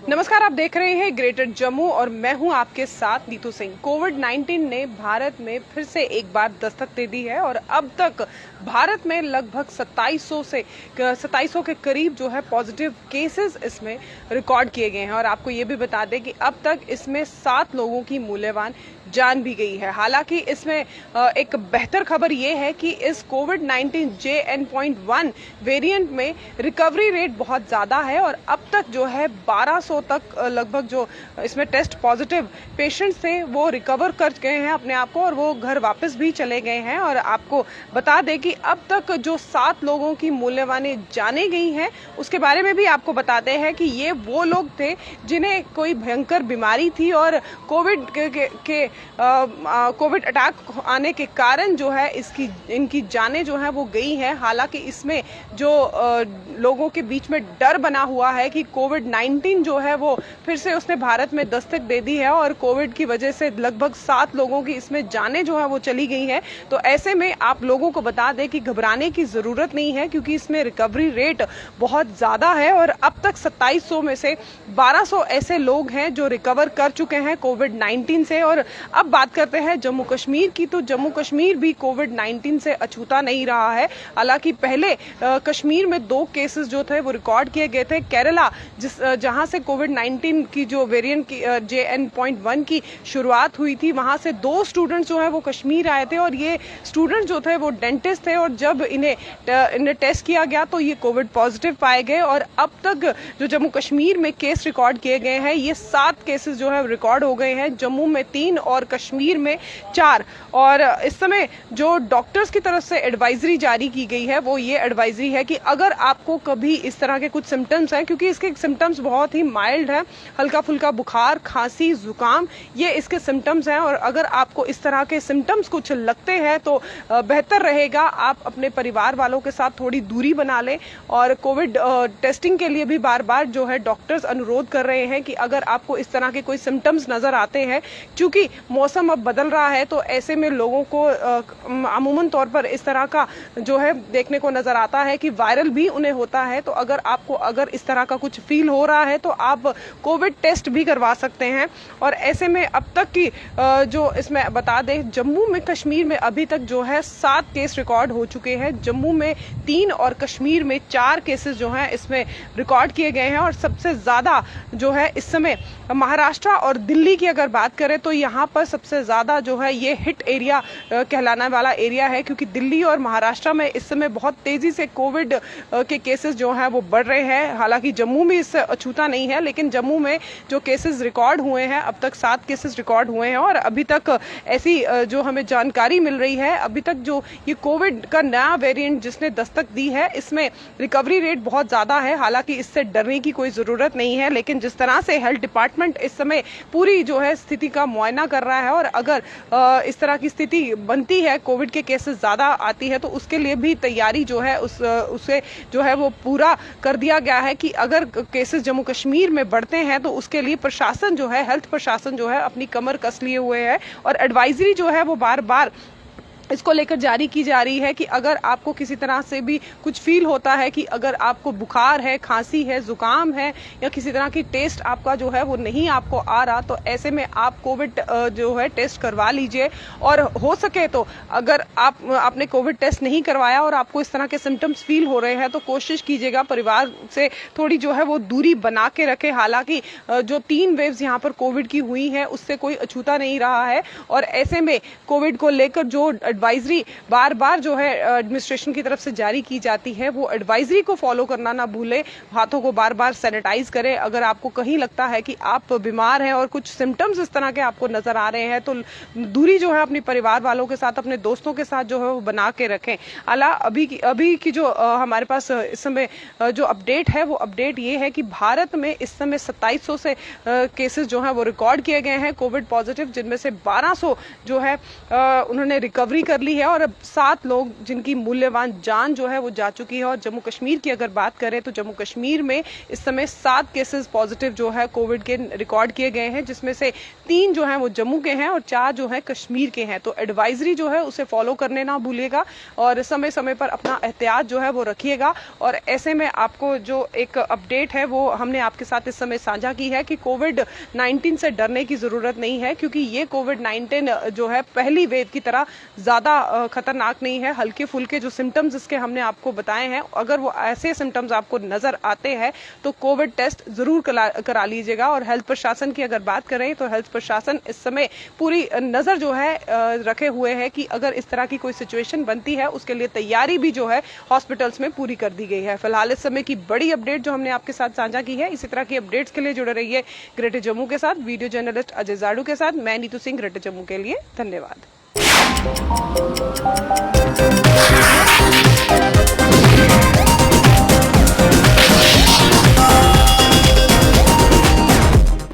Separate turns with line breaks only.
नमस्कार, आप देख रहे हैं ग्रेटर जम्मू और मैं हूं आपके साथ नीतू सिंह। कोविड-19 ने भारत में फिर से एक बार दस्तक दे दी है और अब तक भारत में लगभग 2700 के करीब जो है पॉजिटिव केसेस इसमें रिकॉर्ड किए गए हैं। और आपको ये भी बता दें कि अब तक इसमें 7 लोगों की मूल्यवान जान भी गई है। हालांकि इसमें एक बेहतर खबर ये है कि इस कोविड-19 JN.1 वेरिएंट में रिकवरी रेट बहुत ज़्यादा है और अब तक जो है 1200 तक लगभग जो इसमें टेस्ट पॉजिटिव पेशेंट्स थे वो रिकवर कर गए हैं अपने आप को और वो घर वापस भी चले गए हैं। और आपको बता दें कि अब तक जो 7 लोगों की मूल्यवान जानें गई हैं उसके बारे में भी आपको बताते हैं कि ये वो लोग थे जिन्हें कोई भयंकर बीमारी थी और कोविड अटैक आने के कारण जो है इनकी जानें जो है वो गई हैं। हालांकि इसमें जो लोगों के बीच में डर बना हुआ है कि कोविड-19 जो है वो फिर से उसने भारत में दस्तक दे दी है और कोविड की वजह से लगभग 7 लोगों की इसमें जानें जो है वो चली गई हैं। तो ऐसे में आप लोगों को बता दें कि घबराने की जरूरत नहीं है क्योंकि इसमें रिकवरी रेट बहुत ज्यादा है और अब तक 2700 में से 1200 ऐसे लोग हैं जो रिकवर कर चुके हैं कोविड-19 से। और अब बात करते हैं जम्मू कश्मीर की, तो जम्मू कश्मीर भी कोविड-19 से अछूता नहीं रहा है। हालांकि पहले कश्मीर में 2 केसेस जो थे वो रिकॉर्ड किए गए थे। केरला जहां से कोविड-19 की जो वेरिएंट की JN.1 की शुरुआत हुई थी वहां से 2 स्टूडेंट्स जो है वो कश्मीर आए थे और ये स्टूडेंट जो थे वो डेंटिस्ट थे और जब इन्हें टेस्ट किया गया तो ये कोविड पॉजिटिव पाए गए। और अब तक जो जम्मू कश्मीर में केस रिकॉर्ड किए गए हैं ये 7 केसेस जो है रिकॉर्ड हो गए हैं, जम्मू में 3 और कश्मीर में 4। और इस समय जो डॉक्टर्स की तरफ से एडवाइजरी जारी की गई है वो ये एडवाइजरी है कि अगर आपको कभी इस तरह के कुछ सिम्टम्स हैं, क्योंकि इसके सिम्टम्स बहुत ही माइल्ड हैं, हल्का फुल्का बुखार, खांसी, जुकाम, ये इसके सिम्टम्स हैं, और अगर आपको इस तरह के सिम्टम्स कुछ लगते हैं तो बेहतर रहेगा आप अपने परिवार वालों के साथ थोड़ी दूरी बना लें। और कोविड टेस्टिंग के लिए भी बार बार जो है डॉक्टर्स अनुरोध कर रहे हैं कि अगर आपको इस तरह के कोई सिम्टम्स नजर आते हैं, क्योंकि मौसम अब बदल रहा है तो ऐसे में लोगों को अमूमन तौर पर इस तरह का जो है देखने को नजर आता है कि वायरल भी उन्हें होता है। तो अगर इस तरह का कुछ फील हो रहा है तो आप कोविड टेस्ट भी करवा सकते हैं। और ऐसे में अब तक की जो इसमें बता दें, जम्मू में कश्मीर में अभी तक जो है 7 केस रिकॉर्ड हो चुके हैं। जम्मू में 3 और कश्मीर में 4 केसेस जो हैं इसमें रिकॉर्ड किए गए हैं। और सबसे ज्यादा जो है इस समय महाराष्ट्र और दिल्ली की अगर बात करें तो यहाँ पर सबसे ज्यादा जो है ये हिट एरिया कहलाने वाला एरिया है, क्योंकि दिल्ली और महाराष्ट्र में इस समय बहुत तेजी से कोविड के केसेस जो हैं वो बढ़ रहे हैं। हालांकि जम्मू भी इससे अछूता नहीं है, लेकिन जम्मू में जो केसेस रिकॉर्ड हुए हैं अब तक 7 केसेस रिकॉर्ड हुए हैं। और अभी तक ऐसी जो हमें जानकारी मिल रही है, अभी तक जो ये कोविड का नया वेरिएंट जिसने दस्तक दी है इसमें रिकवरी रेट बहुत ज्यादा है। हालांकि इससे डरने की कोई जरूरत नहीं है, लेकिन जिस तरह से हेल्थ डिपार्टमेंट इस समय पूरी जो है स्थिति का मुआयना कर रहा है और अगर इस तरह की स्थिति बनती है, कोविड के केसेस ज्यादा आती है, तो उसके लिए भी तैयारी जो है उसे जो है वो पूरा कर दिया गया है कि अगर केसेस जम्मू कश्मीर में बढ़ते हैं तो उसके लिए प्रशासन जो है, हेल्थ प्रशासन जो है अपनी कमर कस लिए हुए है। और एडवाइजरी जो है वो बार बार इसको लेकर जारी की जा रही है कि अगर आपको किसी तरह से भी कुछ फील होता है कि अगर आपको बुखार है, खांसी है, जुकाम है या किसी तरह की टेस्ट आपका जो है वो नहीं आपको आ रहा, तो ऐसे में आप कोविड जो है टेस्ट करवा लीजिए। और हो सके तो अगर आपने कोविड टेस्ट नहीं करवाया और आपको इस तरह के सिम्टम्स फील हो रहे हैं तो कोशिश कीजिएगा परिवार से थोड़ी जो है वो दूरी बना के रखें। हालांकि जो 3 वेव्स यहाँ पर कोविड की हुई हैं उससे कोई अछूता नहीं रहा है। और ऐसे में कोविड को लेकर जो एडवाइजरी बार बार जो है एडमिनिस्ट्रेशन की तरफ से जारी की जाती है वो एडवाइजरी को फॉलो करना ना भूलें। हाथों को बार बार सैनिटाइज करें। अगर आपको कहीं लगता है कि आप बीमार हैं और कुछ सिम्टम्स इस तरह के आपको नजर आ रहे हैं तो दूरी जो है अपने परिवार वालों के साथ, अपने दोस्तों के साथ जो है वो बना के रखें। अभी की जो हमारे पास इस समय जो अपडेट है वो अपडेट ये है कि भारत में इस समय 2700 से केसेस जो है वो रिकॉर्ड किए गए हैं कोविड पॉजिटिव, जिनमें से 1200 जो है उन्होंने रिकवरी कर ली है और अब 7 लोग जिनकी मूल्यवान जान जो है वो जा चुकी है। और जम्मू कश्मीर की अगर बात करें तो जम्मू कश्मीर में इस समय 7 केसेस पॉजिटिव जो है कोविड के रिकॉर्ड किए गए हैं, जिसमें से 3 जो है वो जम्मू के हैं और 4 जो है कश्मीर के हैं। तो एडवाइजरी जो है उसे फॉलो करने ना भूलिएगा और समय समय पर अपना एहतियात जो है वो रखिएगा। और ऐसे में आपको जो एक अपडेट है वो हमने आपके साथ इस समय साझा की है कि कोविड-19 से डरने की जरूरत नहीं है, क्योंकि ये कोविड-19 जो है पहली वेव की तरह ज्यादा खतरनाक नहीं है। हल्के फुल्के जो सिम्टम्स इसके हमने आपको बताए हैं, अगर वो ऐसे सिम्टम्स आपको नजर आते हैं तो कोविड टेस्ट जरूर करा लीजिएगा। और हेल्थ प्रशासन की अगर बात करें तो हेल्थ प्रशासन इस समय पूरी नजर जो है रखे हुए है कि अगर इस तरह की कोई सिचुएशन बनती है उसके लिए तैयारी भी जो है हॉस्पिटल्स में पूरी कर दी गई है। फिलहाल इस समय की बड़ी अपडेट जो हमने आपके साथ साझा की है। इसी तरह की अपडेट्स के लिए जुड़े रहिए ग्रेटर जम्मू के साथ। वीडियो जर्नलिस्ट अजय जाड़ू के साथ मैं नीतू सिंह, ग्रेटर जम्मू के लिए धन्यवाद।